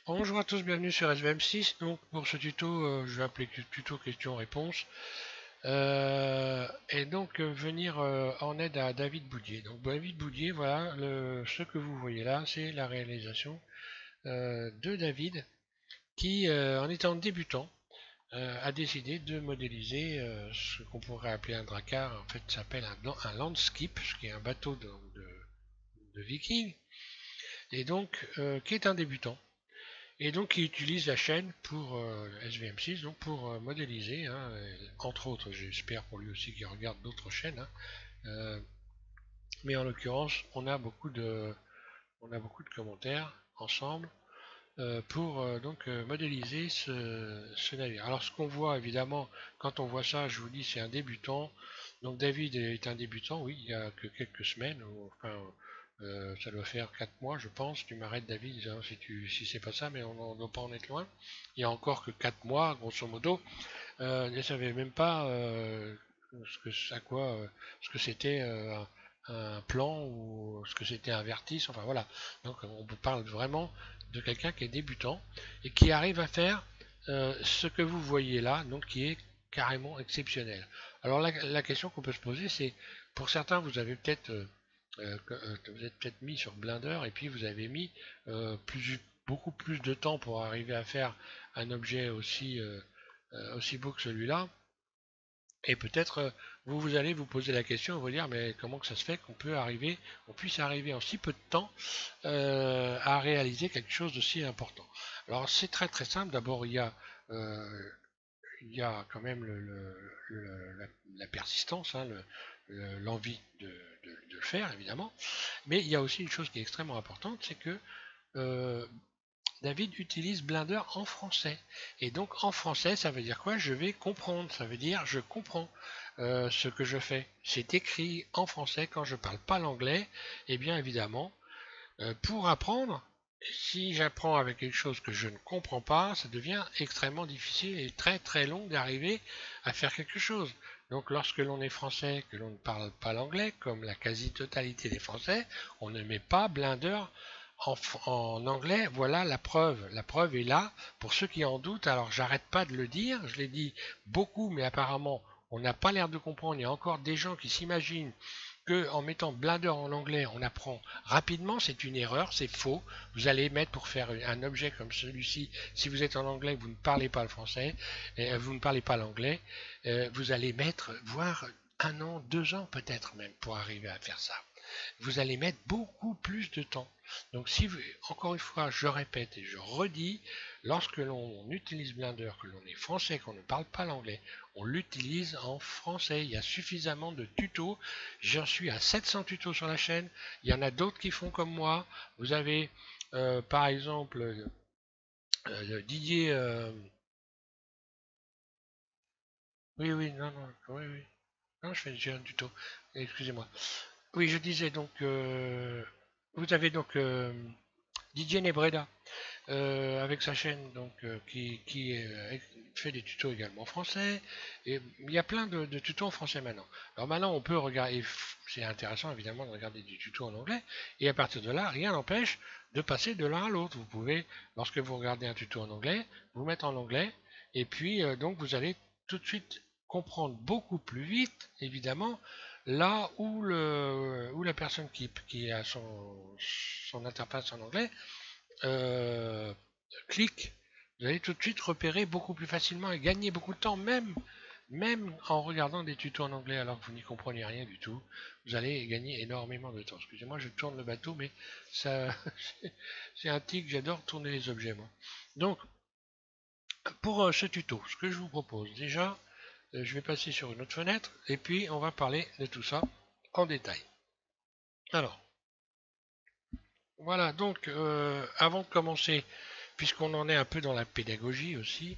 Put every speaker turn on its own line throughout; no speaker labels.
Bonjour à tous, bienvenue sur SVM6. Donc pour ce tuto, je vais appeler tuto questions-réponses. Venir en aide à David Boudier. Donc David Boudier, voilà, ce que vous voyez là, c'est la réalisation de David qui, en étant débutant, a décidé de modéliser ce qu'on pourrait appeler un drakkar. En fait, ça s'appelle un landskip, ce qui est un bateau de viking, et donc qui est un débutant. Et donc, il utilise la chaîne pour SVM6 donc pour modéliser, hein, entre autres, j'espère pour lui aussi qu'il regarde d'autres chaînes, hein. Euh, mais en l'occurrence, on a beaucoup de commentaires ensemble pour modéliser ce navire. Alors, ce qu'on voit évidemment, quand on voit ça, je vous dis, c'est un débutant. Donc, David est un débutant, oui, il y a que quelques semaines, ça doit faire 4 mois, je pense. Tu m'arrêtes, David, hein, si c'est pas ça, mais on ne doit pas en être loin. Il y a encore que 4 mois, grosso modo. Je ne savais même pas ce que c'était un plan ou ce que c'était un vertice. Enfin voilà. Donc on parle vraiment de quelqu'un qui est débutant et qui arrive à faire ce que vous voyez là, donc qui est carrément exceptionnel. Alors la question qu'on peut se poser, c'est pour certains, vous êtes peut-être mis sur Blender et puis vous avez mis beaucoup plus de temps pour arriver à faire un objet aussi beau que celui-là. Et peut-être vous allez vous poser la question, vous dire mais comment que ça se fait qu'on puisse arriver en si peu de temps à réaliser quelque chose d'aussi important. Alors c'est très très simple. D'abord euh, il y a quand même la persistance, hein, l'envie de le faire évidemment. Mais il y a aussi une chose qui est extrêmement importante, c'est que euh, David utilise Blender en français. Et donc en français, ça veut dire quoi? Je vais comprendre. Ça veut dire je comprends ce que je fais. C'est écrit en français quand je parle pas l'anglais. Et bien évidemment, pour apprendre, si j'apprends avec quelque chose que je ne comprends pas, ça devient extrêmement difficile et très très long d'arriver à faire quelque chose. Donc lorsque l'on est français, que l'on ne parle pas l'anglais, comme la quasi-totalité des Français, on ne met pas Blender en anglais. Voilà la preuve. La preuve est là. Pour ceux qui en doutent, alors j'arrête pas de le dire, je l'ai dit beaucoup, mais apparemment on n'a pas l'air de comprendre. Il y a encore des gens qui s'imaginent que en mettant Blender en anglais, on apprend rapidement. C'est une erreur, c'est faux. Vous allez mettre pour faire un objet comme celui-ci, si vous êtes en anglais, vous ne parlez pas le français, vous ne parlez pas l'anglais, vous allez mettre, voire 1 an, 2 ans peut-être même, pour arriver à faire ça. Vous allez mettre beaucoup plus de temps. Donc si vous, encore une fois, je répète et je redis, lorsque l'on utilise Blender, que l'on est français, qu'on ne parle pas l'anglais, on l'utilise en français. Il y a suffisamment de tutos. J'en suis à 700 tutos sur la chaîne. Il y en a d'autres qui font comme moi. Vous avez par exemple Didier. Oui, oui, non, non, oui, oui. Non, j'ai un tuto. Excusez-moi. Oui, je disais donc, vous avez donc Didier Nebreda avec sa chaîne donc qui fait des tutos également en français. Et il y a plein de tutos en français maintenant. Alors maintenant, on peut regarder, c'est intéressant évidemment de regarder des tutos en anglais. Et à partir de là, rien n'empêche de passer de l'un à l'autre. Vous pouvez, lorsque vous regardez un tuto en anglais, vous mettre en anglais. Et puis, donc, vous allez tout de suite comprendre beaucoup plus vite, évidemment, là où la personne qui a son interface en anglais euh, clique, vous allez tout de suite repérer beaucoup plus facilement et gagner beaucoup de temps, même en regardant des tutos en anglais alors que vous n'y comprenez rien du tout. Vous allez gagner énormément de temps. Excusez-moi, je tourne le bateau, mais ça, c'est un tic, j'adore tourner les objets, moi. Donc, pour ce tuto, ce que je vous propose, déjà, je vais passer sur une autre fenêtre et puis on va parler de tout ça en détail. Alors, voilà, donc, avant de commencer, puisqu'on en est un peu dans la pédagogie aussi,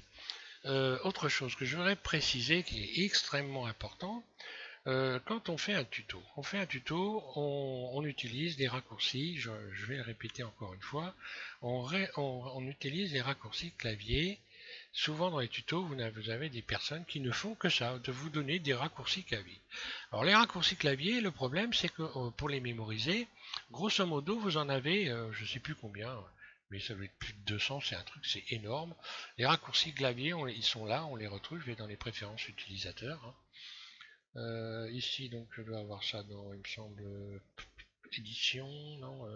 autre chose que je voudrais préciser qui est extrêmement important, quand on fait un tuto, on utilise des raccourcis, je vais le répéter encore une fois, on utilise des raccourcis clavier. Souvent dans les tutos, vous avez des personnes qui ne font que ça, de vous donner des raccourcis clavier. Alors les raccourcis clavier, le problème c'est que pour les mémoriser, grosso modo vous en avez, je ne sais plus combien, mais ça doit être plus de 200, c'est un truc, c'est énorme. Les raccourcis clavier, ils sont là, on les retrouve, je vais dans les préférences utilisateurs. Ici, donc, je dois avoir ça dans, il me semble, édition, non,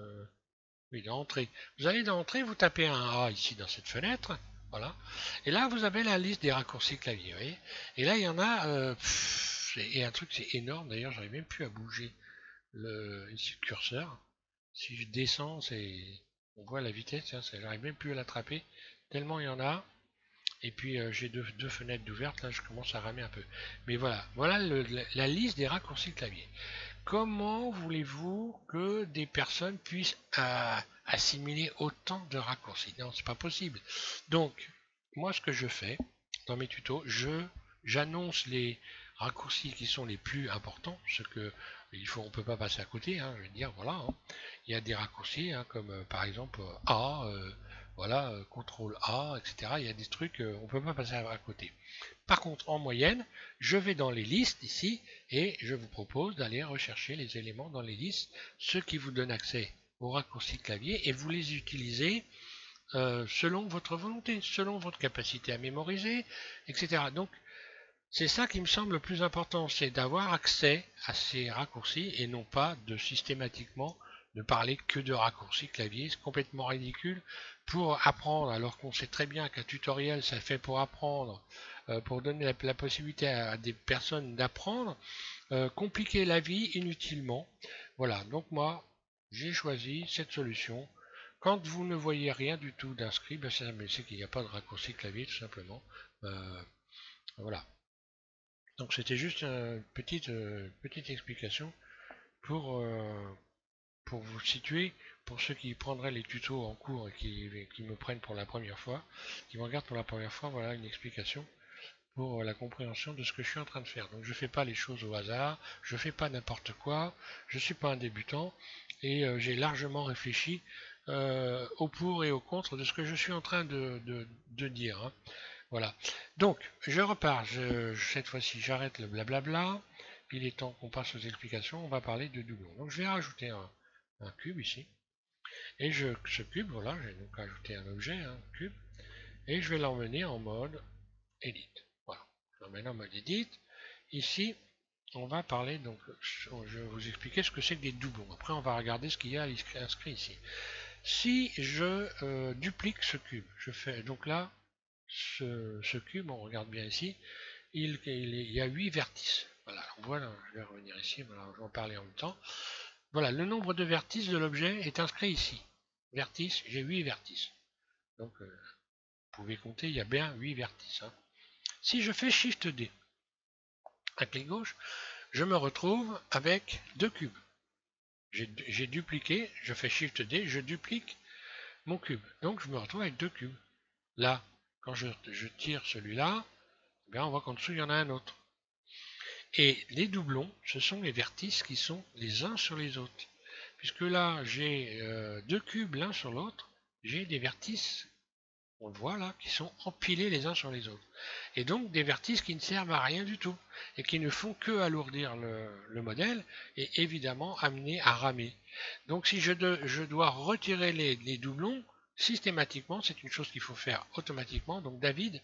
oui, dans entrée. Vous allez dans entrée, vous tapez un A ici dans cette fenêtre, voilà. Et là, vous avez la liste des raccourcis clavier, vous voyez. Et là, il y en a, et un truc, c'est énorme, d'ailleurs, j'arrive même plus à bouger ici, le curseur. Si je descends, on voit la vitesse, hein, j'arrive même plus à l'attraper, tellement il y en a. Et puis j'ai deux fenêtres d'ouvertes, là je commence à ramer un peu. Mais voilà la liste des raccourcis clavier. Comment voulez-vous que des personnes puissent assimiler autant de raccourcis? Non, c'est pas possible. Donc, moi ce que je fais dans mes tutos, j'annonce les raccourcis qui sont les plus importants, ce que on peut pas passer à côté, hein, je veux dire, voilà. Hein. Il y a des raccourcis, hein, comme par exemple A, voilà, CTRL A, etc. Il y a des trucs, on peut pas passer à côté. Par contre, en moyenne, je vais dans les listes ici et je vous propose d'aller rechercher les éléments dans les listes, ceux qui vous donnent accès aux raccourcis clavier et vous les utilisez selon votre volonté, selon votre capacité à mémoriser, etc. Donc, c'est ça qui me semble le plus important, c'est d'avoir accès à ces raccourcis et non pas de systématiquement ne parler que de raccourcis clavier. C'est complètement ridicule pour apprendre, alors qu'on sait très bien qu'un tutoriel, ça fait pour apprendre, pour donner la possibilité à des personnes d'apprendre, compliquer la vie inutilement. Voilà, donc moi, j'ai choisi cette solution. Quand vous ne voyez rien du tout d'inscrit, ben c'est qu'il n'y a pas de raccourci clavier, tout simplement. Voilà. Donc c'était juste une petite explication pour, pour vous situer, pour ceux qui prendraient les tutos en cours et qui me prennent pour la première fois, qui me regardent pour la première fois, voilà une explication pour la compréhension de ce que je suis en train de faire. Donc je ne fais pas les choses au hasard, je ne fais pas n'importe quoi, je ne suis pas un débutant et j'ai largement réfléchi au pour et au contre de ce que je suis en train de dire. Hein. Voilà. Donc, je repars. Cette fois-ci, j'arrête le blablabla. Il est temps qu'on passe aux explications. On va parler de doublons. Donc, je vais rajouter un cube ici. Et ce cube, voilà, j'ai donc ajouté un objet, un cube. Et je vais l'emmener en mode edit. Voilà. Je l'emmène en mode edit. Ici, on va parler, donc, je vais vous expliquer ce que c'est que des doublons. Après, on va regarder ce qu'il y a inscrit ici. Si je duplique ce cube, je fais, donc là, ce cube, on regarde bien ici, il y a 8 vertices. Voilà, voilà, je vais revenir ici, voilà, je vais en parler en même temps. Voilà, le nombre de vertices de l'objet est inscrit ici. Vertices, j'ai 8 vertices. Donc, vous pouvez compter, il y a bien 8 vertices. Hein. Si je fais Shift D, un clic gauche, je me retrouve avec deux cubes. J'ai dupliqué, je fais Shift D, je duplique mon cube. Donc, je me retrouve avec deux cubes. Là, quand je tire celui-là, on voit qu'en dessous, il y en a un autre. Et les doublons, ce sont les vertices qui sont les uns sur les autres. Puisque là, j'ai deux cubes l'un sur l'autre, j'ai des vertices, on le voit là, qui sont empilés les uns sur les autres. Et donc des vertices qui ne servent à rien du tout, et qui ne font que alourdir le modèle, et évidemment amener à ramer. Donc si je dois retirer les doublons, systématiquement, c'est une chose qu'il faut faire automatiquement. Donc David,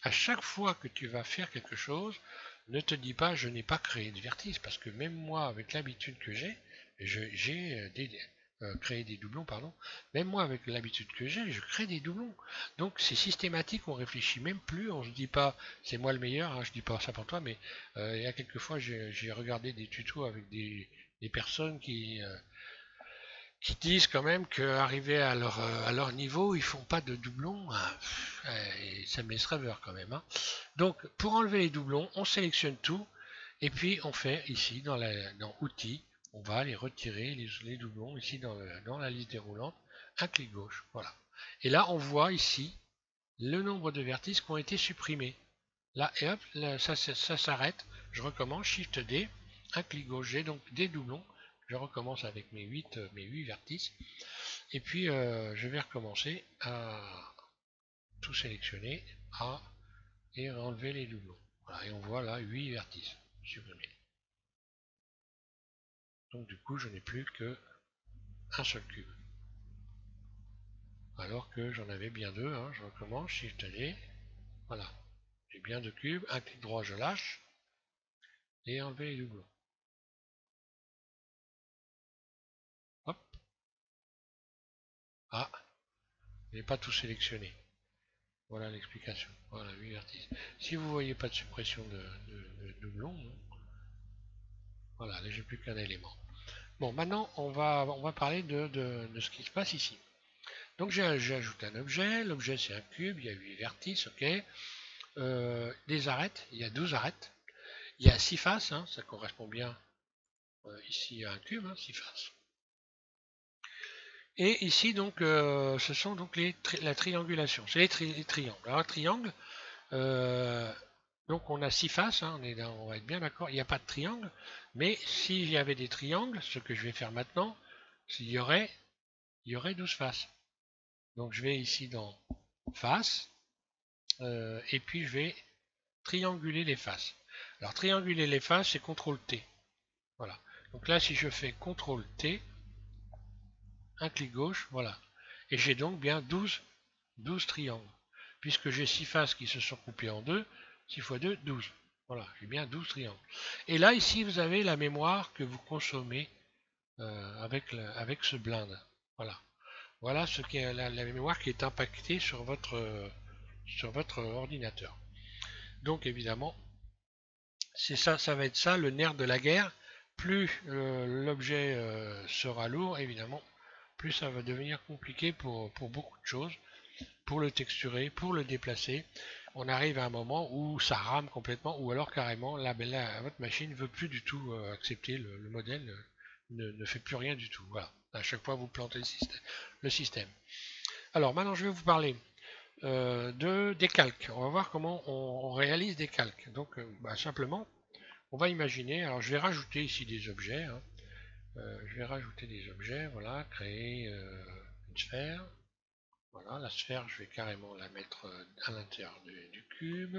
à chaque fois que tu vas faire quelque chose, ne te dis pas je n'ai pas créé de vertices, parce que même moi, avec l'habitude que j'ai créé des doublons, pardon. Même moi, avec l'habitude que j'ai, je crée des doublons. Donc c'est systématique, on réfléchit même plus, on se dit pas c'est moi le meilleur, hein, je dis pas ça pour toi, mais il y a quelques fois j'ai regardé des tutos avec des personnes qui disent quand même qu'arriver à leur niveau, ils font pas de doublons, et ça me laisse rêveur quand même. Hein. Donc pour enlever les doublons, on sélectionne tout, et puis on fait ici dans Outils, on va aller retirer les doublons ici dans la liste déroulante, un clic gauche, voilà. Et là on voit ici le nombre de vertices qui ont été supprimés. Là et hop, là, ça s'arrête, je recommence, Shift D, un clic gauche, j'ai donc des doublons, je recommence avec mes 8 vertices, et puis je vais recommencer à tout sélectionner, et enlever les doublons. Voilà, et on voit là 8 vertices supprimés. Donc du coup, je n'ai plus que un seul cube. alors que j'en avais bien deux, hein. Je recommence, Shift D, voilà, j'ai bien deux cubes, un clic droit je lâche, et enlever les doublons. Hop, ah, je n'ai pas tout sélectionné. Voilà l'explication. Voilà, 8 vertices. Si vous ne voyez pas de suppression de doublons, voilà, là j'ai plus qu'un élément. Bon, maintenant on va parler de ce qui se passe ici. Donc j'ai ajouté un objet, l'objet c'est un cube, il y a 8 vertices, ok. Des arêtes, il y a 12 arêtes. Il y a 6 faces, hein, ça correspond bien ici à un cube, hein, 6 faces. Et ici donc ce sont donc la triangulation, c'est les triangles. Alors un triangle, donc on a 6 faces, hein, on va être bien d'accord, il n'y a pas de triangle, mais s'il y avait des triangles, ce que je vais faire maintenant, il y aurait 12 faces. Donc je vais ici dans face, et puis je vais trianguler les faces. Alors trianguler les faces, c'est CTRL T. Voilà. Donc là, si je fais CTRL T, un clic gauche, voilà. Et j'ai donc bien 12 triangles. Puisque j'ai 6 faces qui se sont coupées en deux, 6 fois 2, 12. Voilà, j'ai bien 12 triangles. Et là, ici, vous avez la mémoire que vous consommez avec ce blind. Voilà. Voilà ce qui est la mémoire qui est impactée sur votre ordinateur. Donc évidemment, c'est ça, ça va être ça le nerf de la guerre. Plus l'objet sera lourd, évidemment, plus ça va devenir compliqué pour beaucoup de choses, pour le texturer, pour le déplacer. On arrive à un moment où ça rame complètement, ou alors carrément, là, votre machine ne veut plus du tout accepter le modèle, ne fait plus rien du tout. Voilà. À chaque fois, vous plantez le système. Alors maintenant, je vais vous parler des calques. On va voir comment on réalise des calques. Donc, simplement, on va imaginer, alors je vais rajouter ici des objets, hein. Je vais rajouter des objets, voilà, créer une sphère. Voilà, la sphère, je vais carrément la mettre à l'intérieur du cube.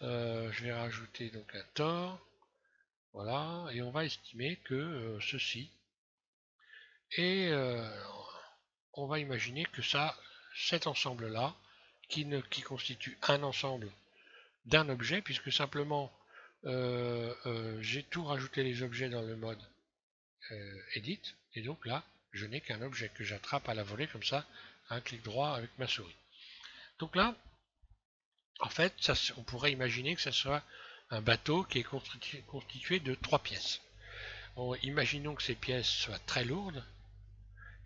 Je vais rajouter donc un tore, voilà, et on va estimer que ceci, et on va imaginer que cet ensemble-là, qui constitue un ensemble d'un objet, puisque simplement j'ai tout rajouté les objets dans le mode Edit, et donc là, je n'ai qu'un objet que j'attrape à la volée comme ça, un clic droit avec ma souris. Donc là, en fait, on pourrait imaginer que ça soit un bateau qui est constitué de 3 pièces. Imaginons que ces pièces soient très lourdes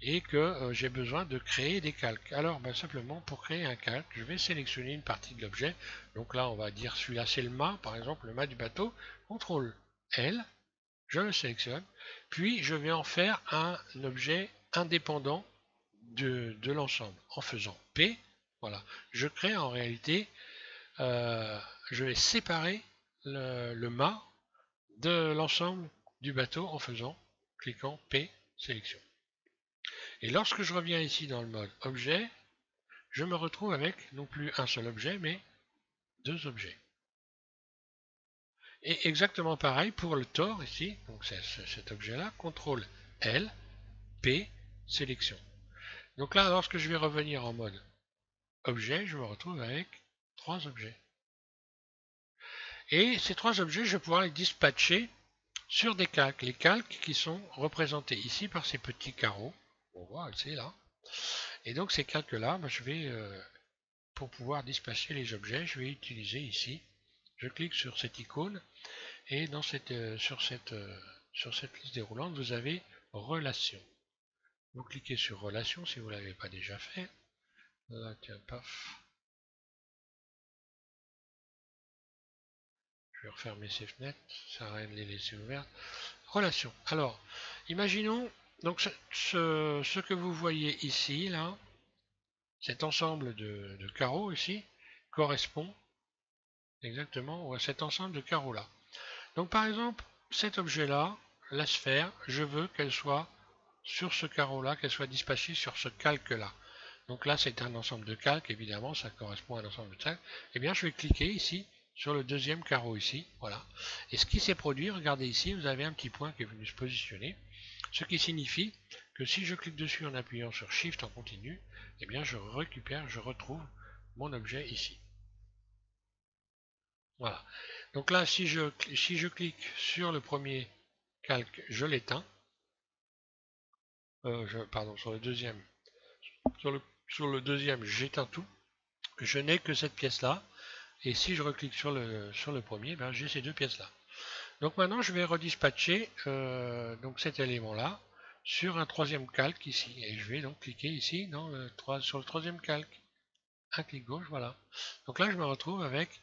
et que j'ai besoin de créer des calques. Alors, simplement, pour créer un calque, je vais sélectionner une partie de l'objet. Donc là, on va dire celui-là, c'est le mât, par exemple, le mât du bateau. CTRL L, je le sélectionne, puis je vais en faire un objet indépendant de l'ensemble. En faisant P, voilà, je crée en réalité, je vais séparer le mât de l'ensemble du bateau en cliquant P, sélection. Et lorsque je reviens ici dans le mode objet, je me retrouve avec non plus un seul objet, mais 2 objets. Et exactement pareil pour le tore ici, donc c'est cet objet-là, CTRL L, P, sélection. Donc là, lorsque je vais revenir en mode objet, je me retrouve avec 3 objets. Et ces 3 objets, je vais pouvoir les dispatcher sur des calques. Les calques qui sont représentés ici par ces petits carreaux. On voit, c'est là. Et donc ces calques-là, je vais, pour pouvoir dispatcher les objets, je vais utiliser ici. Je clique sur cette icône et sur cette liste déroulante, vous avez Relations. Vous cliquez sur Relations si vous ne l'avez pas déjà fait. Là, tiens, paf. Je vais refermer ces fenêtres, ça sert à rien de les laisser ouvertes. Relations. Alors, imaginons donc ce que vous voyez ici, là, cet ensemble de carreaux ici, correspond exactement à cet ensemble de carreaux là. Donc par exemple, cet objet-là, la sphère, je veux qu'elle soit sur ce carreau-là, qu'elle soit dispatchée sur ce calque-là. Donc là, c'est un ensemble de calques, évidemment, ça correspond à un ensemble de calques. Eh bien, je vais cliquer ici sur le deuxième carreau ici, voilà. Et ce qui s'est produit, regardez ici, vous avez un petit point qui est venu se positionner. Ce qui signifie que si je clique dessus en appuyant sur Shift en continu, eh bien je récupère, je retrouve mon objet ici. Voilà. Donc là, si je clique sur le premier calque, je l'éteins. Pardon, sur le deuxième. Sur le deuxième, j'éteins tout. Je n'ai que cette pièce-là. Et si je reclique sur le premier, ben, j'ai ces deux pièces-là. Donc maintenant, je vais redispatcher donc cet élément-là sur un troisième calque ici. Et je vais donc cliquer ici sur le troisième calque. Un clic gauche, voilà. Donc là, je me retrouve avec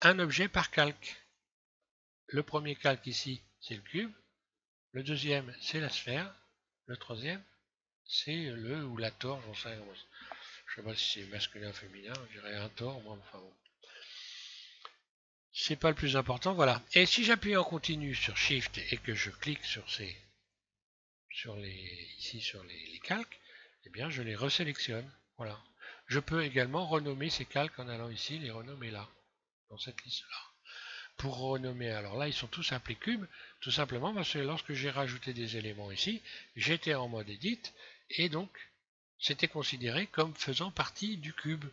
un objet par calque. Le premier calque ici, c'est le cube. Le deuxième, c'est la sphère. Le troisième, c'est le ou la tor, j'en sais rien. Je sais pas si c'est masculin ou féminin, je dirais un tor, moi, enfin bon. C'est pas le plus important, voilà. Et si j'appuie en continu sur Shift et que je clique ici sur les calques, eh bien je les resélectionne. Voilà. Je peux également renommer ces calques en allant ici, les renommer là, dans cette liste-là. Pour renommer, alors là ils sont tous appelés cubes, tout simplement parce que lorsque j'ai rajouté des éléments ici, j'étais en mode edit, et donc c'était considéré comme faisant partie du cube.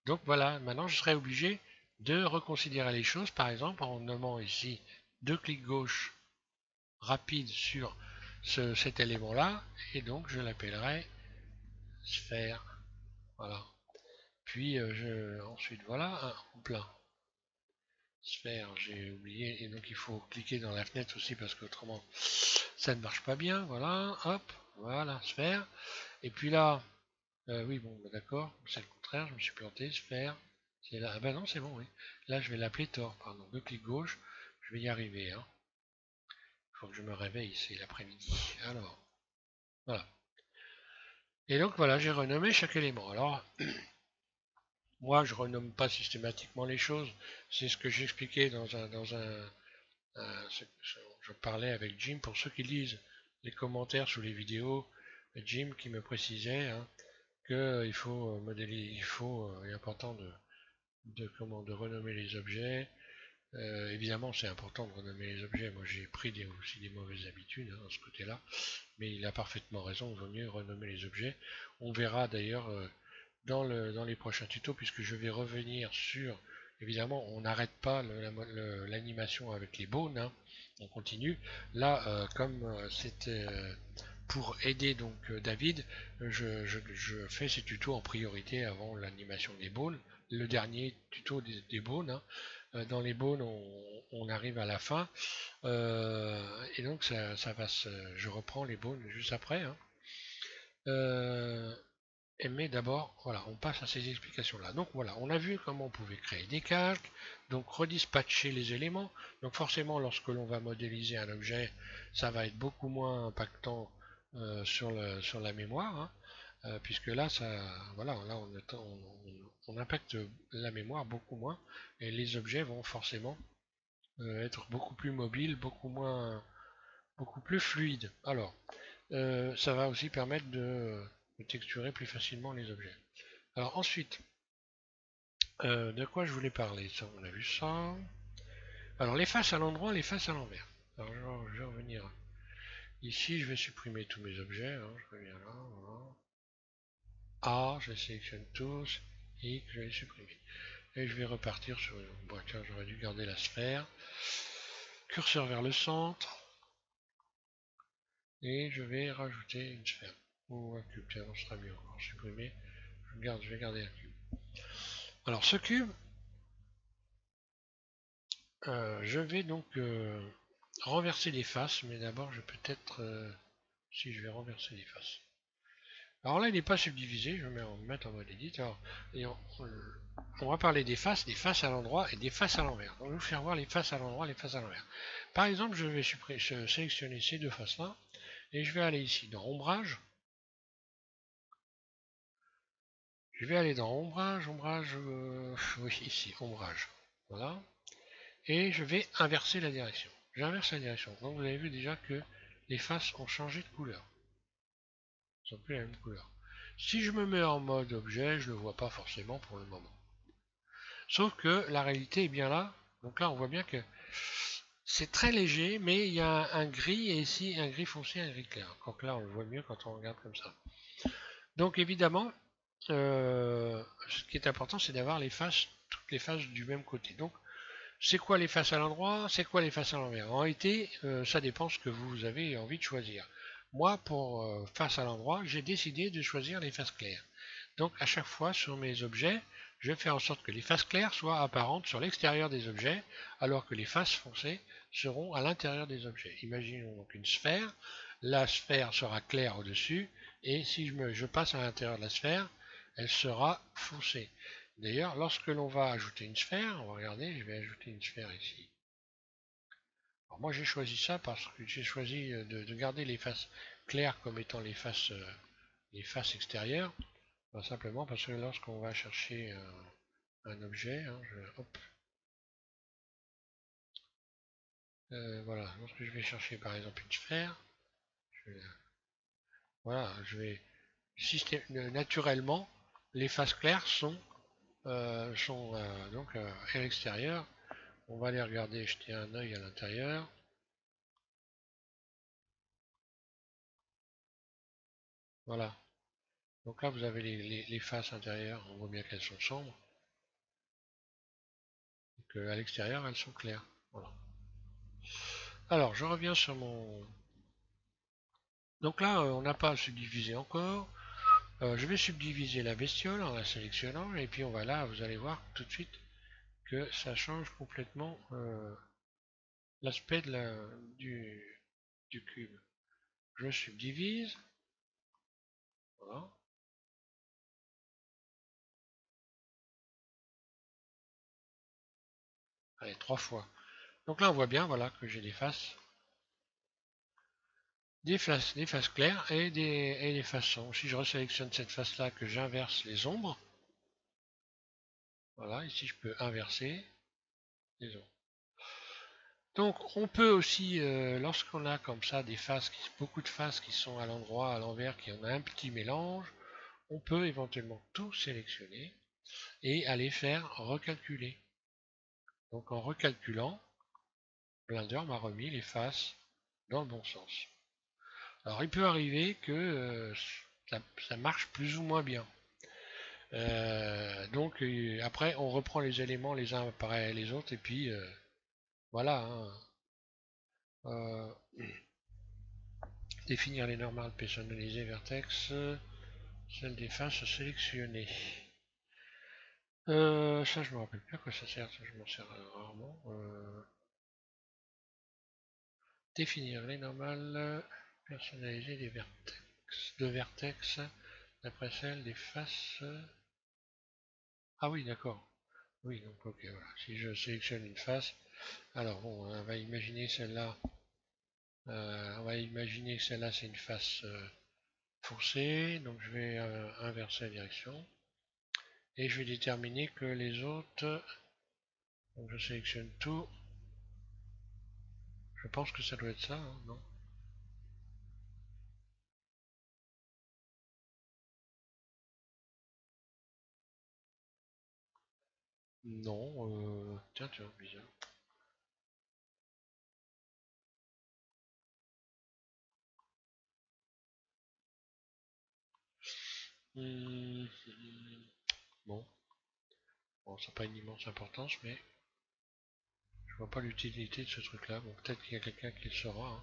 Donc voilà, maintenant je serai obligé de reconsidérer les choses, par exemple en nommant ici deux clics gauche rapides sur cet élément-là, et donc je l'appellerai sphère. Voilà. Puis ensuite voilà, plein. Sphère, j'ai oublié, et donc il faut cliquer dans la fenêtre aussi parce qu'autrement ça ne marche pas bien. Voilà, hop, voilà, sphère. Et puis là, oui, bon, bah, d'accord, c'est le contraire, je me suis planté, sphère. C'est là, ah bah non, c'est bon, oui. Là, je vais l'appeler Tor, pardon. Deux clics gauche, je vais y arriver. Hein. Il faut que je me réveille, c'est l'après-midi. Alors, voilà. Et donc voilà, j'ai renommé chaque élément. Alors, moi, je renomme pas systématiquement les choses. C'est ce que j'expliquais je parlais avec Jim pour ceux qui lisent les commentaires sous les vidéos. Jim qui me précisait hein, qu'il faut modéliser, il est important de renommer les objets. Évidemment, c'est important de renommer les objets. Moi, j'ai pris aussi des mauvaises habitudes hein, de ce côté-là, mais il a parfaitement raison. Il vaut mieux renommer les objets. On verra d'ailleurs dans les prochains tutos, puisque je vais revenir sur. Évidemment, on n'arrête pas l'animation avec les bones. Hein, on continue. Là, comme c'était pour aider donc David, je fais ces tutos en priorité avant l'animation des bones. Le dernier tuto des bones. Hein, dans les bones, on arrive à la fin. Et donc, je reprends les bones juste après. Hein. Mais d'abord, voilà, on passe à ces explications-là. Donc voilà, on a vu comment on pouvait créer des calques, donc redispatcher les éléments. Donc forcément, lorsque l'on va modéliser un objet, ça va être beaucoup moins impactant sur la mémoire, hein, puisque là, voilà, là on impacte la mémoire beaucoup moins, et les objets vont forcément être beaucoup plus mobiles, beaucoup plus fluides. Alors, ça va aussi permettre de texturer plus facilement les objets. Alors ensuite, de quoi je voulais parler? Ça, on a vu ça. Alors les faces à l'endroit, les faces à l'envers. Alors je vais revenir ici, je vais supprimer tous mes objets. Hein, je reviens là, voilà. A, je sélectionne tous. X, je vais les supprimer. Et je vais repartir sur une. Bon, tiens, j'aurais dû garder la sphère. Curseur vers le centre. Et je vais rajouter une sphère. Ou un cube, tiens, ça sera mieux encore. Supprimer. Je vais garder un cube. Alors ce cube, je vais donc renverser les faces, mais d'abord je vais peut-être si je vais renverser les faces. Alors là il n'est pas subdivisé, je vais me mettre en mode edit. Alors, on va parler des faces à l'endroit et des faces à l'envers. Donc je vais vous faire voir les faces à l'endroit, les faces à l'envers. Par exemple, je vais sélectionner ces deux faces-là et je vais aller ici dans ombrage. Je vais aller dans ombrage, oui ici, ombrage. Voilà. Et je vais inverser la direction. J'inverse la direction. Donc vous avez vu déjà que les faces ont changé de couleur. Elles sont plus la même couleur. Si je me mets en mode objet, je ne le vois pas forcément pour le moment. Sauf que la réalité est bien là. Donc là, on voit bien que C'est très léger, mais il y a un gris et ici un gris foncé, un gris clair. Donc là, on le voit mieux quand on regarde comme ça. Donc évidemment, ce qui est important, c'est d'avoir les faces, toutes les faces du même côté. Donc, c'est quoi les faces à l'endroit? C'est quoi les faces à l'envers? En réalité, ça dépend ce que vous avez envie de choisir. Moi, pour face à l'endroit, j'ai décidé de choisir les faces claires. Donc, à chaque fois, sur mes objets, je fais en sorte que les faces claires soient apparentes sur l'extérieur des objets, alors que les faces foncées seront à l'intérieur des objets. Imaginons donc une sphère. La sphère sera claire au-dessus, et si je passe à l'intérieur de la sphère, elle sera foncée. D'ailleurs, lorsque l'on va ajouter une sphère, on va regarder, je vais ajouter une sphère ici. Alors moi j'ai choisi ça parce que j'ai choisi de garder les faces claires comme étant les faces extérieures. Simplement parce que lorsqu'on va chercher un objet, hein, hop, voilà, lorsque je vais chercher par exemple une sphère, je vais, voilà, je vais naturellement, les faces claires sont donc à l'extérieur. On va aller regarder, jeter un œil à l'intérieur. Voilà. Donc là, vous avez les faces intérieures. On voit bien qu'elles sont sombres. Et qu'à l'extérieur, elles sont claires. Voilà. Alors, je reviens sur mon... Donc là, on n'a pas subdivisé encore. Je vais subdiviser la bestiole en la sélectionnant. Et puis on va là, vous allez voir tout de suite que ça change complètement l'aspect du cube. Je subdivise. Voilà. Allez, 3 fois. Donc là, on voit bien, voilà, que j'ai des faces claires et des faces sombres. Si je resélectionne cette face-là, que j'inverse les ombres, voilà, ici je peux inverser les ombres. Donc on peut aussi, lorsqu'on a comme ça des faces, beaucoup de faces qui sont à l'endroit, à l'envers, qui en a un petit mélange, on peut éventuellement tout sélectionner et aller faire recalculer. Donc en recalculant, Blender m'a remis les faces dans le bon sens. Alors il peut arriver que ça marche plus ou moins bien. Donc après on reprend les éléments les uns après les autres et puis voilà. Hein. Euh, Définir les normales personnalisées vertex, celle des faces sélectionnées. Ça je me rappelle plus à quoi ça sert, ça je m'en sers rarement. Définir les normales personnalisées de vertex d'après celle des faces. Ah oui, d'accord. Oui, donc ok, voilà. Si je sélectionne une face, alors bon, on va imaginer celle-là. On va imaginer que celle-là c'est une face foncée, donc je vais inverser la direction. Et je vais déterminer que les autres, donc je sélectionne tout. Je pense que ça doit être ça, hein, non? Non, tiens, bizarre. Hum, bon, bon, ça n'a pas une immense importance, mais je vois pas l'utilité de ce truc-là. Bon, peut-être qu'il y a quelqu'un qui le saura. Hein.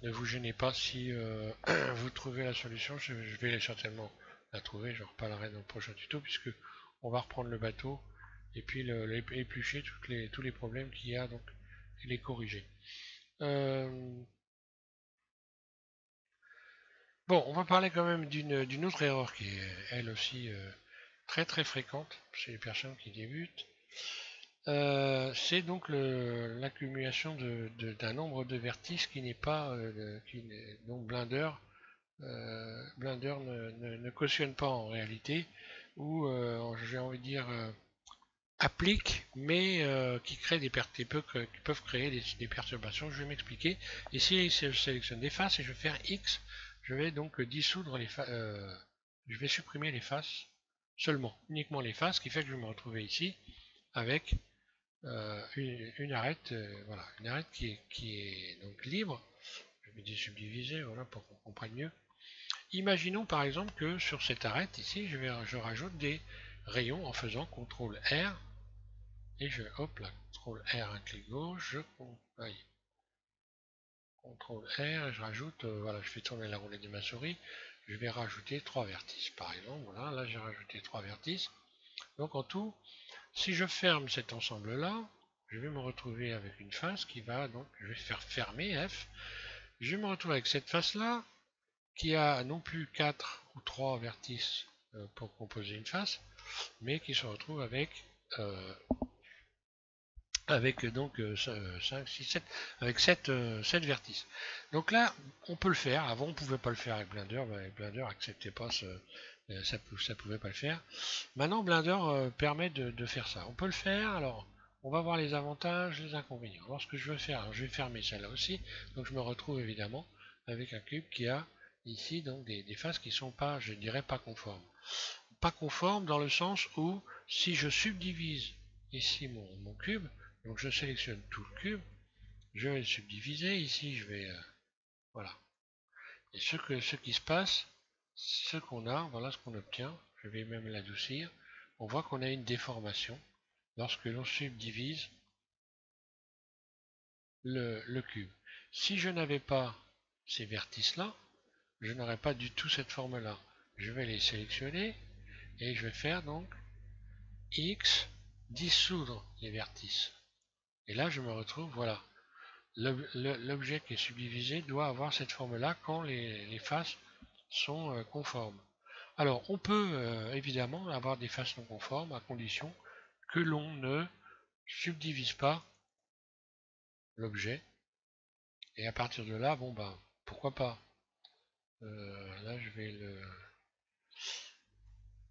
Ne vous gênez pas si vous trouvez la solution, je vais certainement la trouver, je reparlerai dans le prochain tuto, puisque on va reprendre le bateau et puis éplucher tous les problèmes qu'il y a, donc, et les corriger. Euh, bon, on va parler quand même d'une autre erreur qui est elle aussi très très fréquente chez les personnes qui débutent. C'est donc l'accumulation d'un nombre de vertices qui n'est pas, donc Blender ne cautionne pas en réalité, ou j'ai envie de dire applique, mais qui crée qui peuvent créer des perturbations. Je vais m'expliquer. Ici, je sélectionne des faces et je vais faire X. Je vais donc dissoudre je vais supprimer les faces seulement, uniquement les faces, ce qui fait que je vais me retrouver ici avec une arête, voilà, une arête qui est donc libre. Je vais subdiviser, voilà, pour qu'on comprenne mieux. Imaginons par exemple que sur cette arête ici, je rajoute des rayons en faisant CTRL R et je, hop là, CTRL R, un clic gauche, CTRL R et je rajoute, voilà, je fais tourner la roulette de ma souris, je vais rajouter 3 vertices par exemple, voilà, là j'ai rajouté 3 vertices. Donc en tout, si je ferme cet ensemble là, je vais me retrouver avec une face qui va, donc je vais faire fermer F, je vais me retrouver avec cette face là qui a non plus 4 ou 3 vertices pour composer une face, mais qui se retrouve euh, avec donc 5, 6, 7, avec 7, 7 vertices. Donc là, on peut le faire. Avant, on ne pouvait pas le faire avec Blender. Blender n'acceptait pas ça pouvait pas le faire. Maintenant, Blender permet de faire ça. On peut le faire. Alors, on va voir les avantages, les inconvénients. Alors, ce que je veux faire, alors, je vais fermer celle-là aussi. Donc, je me retrouve évidemment avec un cube qui a ici donc des faces qui sont pas, je dirais, pas conformes. Pas conformes dans le sens où si je subdivise ici mon cube, donc je sélectionne tout le cube, je vais le subdiviser, ici je vais, voilà. Et ce qui se passe, ce qu'on a, voilà ce qu'on obtient, je vais même l'adoucir, on voit qu'on a une déformation lorsque l'on subdivise le cube. Si je n'avais pas ces vertices-là, je n'aurais pas du tout cette forme-là. Je vais les sélectionner et je vais faire donc X, dissoudre les vertices. Et là, je me retrouve, voilà, l'objet qui est subdivisé doit avoir cette forme-là quand les faces sont conformes. Alors, on peut évidemment avoir des faces non conformes à condition que l'on ne subdivise pas l'objet. Et à partir de là, bon ben, pourquoi pas. Là, je vais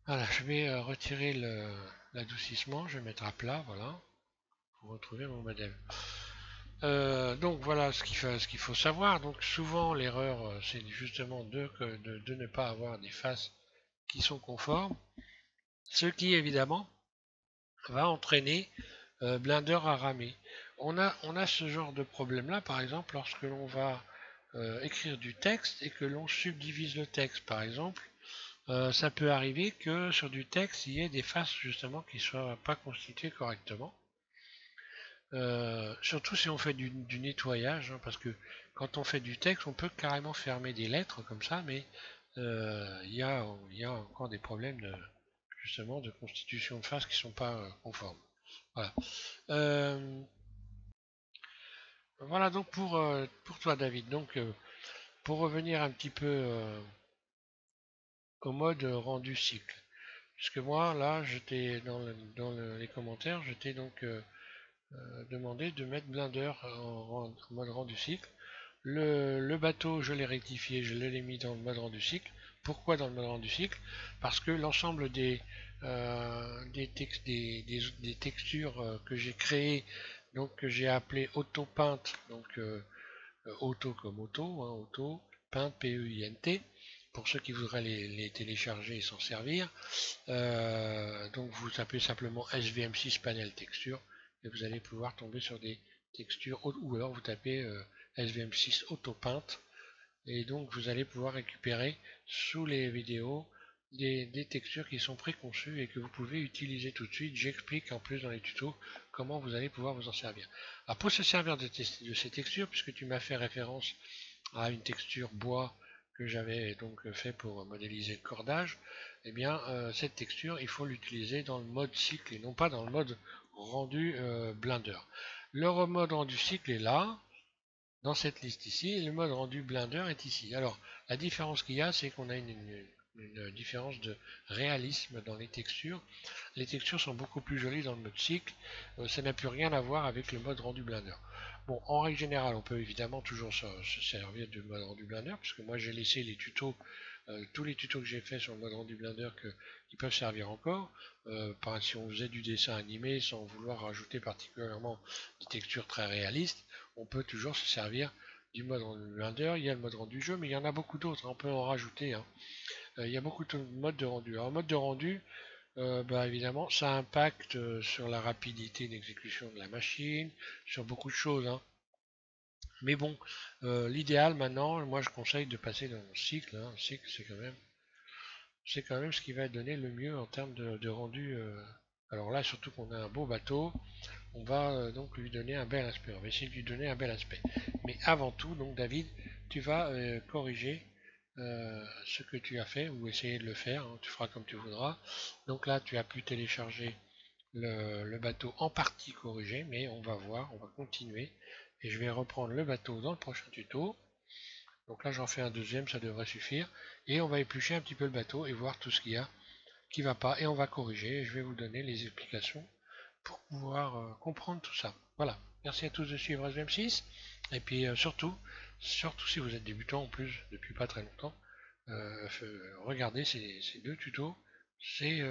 voilà, je vais retirer l'adoucissement, je vais mettre à plat, voilà, pour retrouver mon modèle. Donc voilà ce qu'il faut savoir. Donc souvent l'erreur c'est justement de ne pas avoir des faces qui sont conformes, ce qui évidemment va entraîner Blender à ramer. On a ce genre de problème là par exemple lorsque l'on va écrire du texte et que l'on subdivise le texte par exemple. Ça peut arriver que sur du texte il y ait des faces justement qui ne soient pas constituées correctement. Surtout si on fait du nettoyage, hein, parce que quand on fait du texte, on peut carrément fermer des lettres comme ça, mais il y a encore des problèmes justement de constitution de face qui ne sont pas conformes. Voilà. Euh, voilà donc pour toi David. Donc pour revenir un petit peu au mode rendu cycle. Puisque moi là j'étais les commentaires, j'étais donc demandé de mettre Blender en mode rendu cycle. Le bateau, je l'ai rectifié, je l'ai mis dans le mode rendu cycle. Pourquoi dans le mode rendu cycle? Parce que l'ensemble des textures que j'ai créées, donc que j'ai appelé auto paint, donc auto comme auto, hein, auto, paint, P-E-I-N-T, pour ceux qui voudraient les télécharger et s'en servir. Donc vous tapez simplement SVM6 panel texture et vous allez pouvoir tomber sur des textures, ou alors vous tapez SVM6 AutoPaint et donc vous allez pouvoir récupérer sous les vidéos des textures qui sont préconçues et que vous pouvez utiliser tout de suite. J'explique en plus dans les tutos comment vous allez pouvoir vous en servir. Alors pour se servir de ces textures, puisque tu m'as fait référence à une texture bois que j'avais donc fait pour modéliser le cordage, eh bien cette texture il faut l'utiliser dans le mode cycle et non pas dans le mode rendu Blender. Le mode rendu cycle est là, dans cette liste ici, et le mode rendu Blender est ici. Alors la différence qu'il y a, c'est qu'on a une différence de réalisme dans les textures. Les textures sont beaucoup plus jolies dans le mode cycle, ça n'a plus rien à voir avec le mode rendu Blender. Bon, en règle générale, on peut évidemment toujours se servir du mode rendu Blender, puisque moi j'ai laissé les tutos, tous les tutos que j'ai fait sur le mode rendu Blender qui peuvent servir encore. Si on faisait du dessin animé sans vouloir rajouter particulièrement des textures très réalistes, on peut toujours se servir du mode rendu Blender. Il y a le mode rendu jeu, mais il y en a beaucoup d'autres, on peut en rajouter. Hein. Il y a beaucoup de modes de rendu. Alors, mode de rendu, Bah, évidemment, ça impacte sur la rapidité d'exécution de la machine, sur beaucoup de choses, hein. Mais bon, l'idéal maintenant, moi je conseille de passer dans un cycle, hein. Un cycle, c'est quand même ce qui va donner le mieux en termes de rendu. Alors là, surtout qu'on a un beau bateau, on va donc lui donner un bel aspect. On va essayer de lui donner un bel aspect. Mais avant tout, donc David, tu vas corriger ce que tu as fait ou essayer de le faire, hein. Tu feras comme tu voudras. Donc là, tu as pu télécharger le bateau en partie corrigé, mais on va voir, on va continuer. Et je vais reprendre le bateau dans le prochain tuto. Donc là, j'en fais un deuxième, ça devrait suffire. Et on va éplucher un petit peu le bateau et voir tout ce qu'il y a qui va pas. Et on va corriger. Et je vais vous donner les explications pour pouvoir comprendre tout ça. Voilà. Merci à tous de suivre SVM6. Et puis surtout si vous êtes débutant en plus depuis pas très longtemps, regardez ces deux tutos. C'est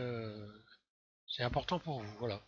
important pour vous. Voilà.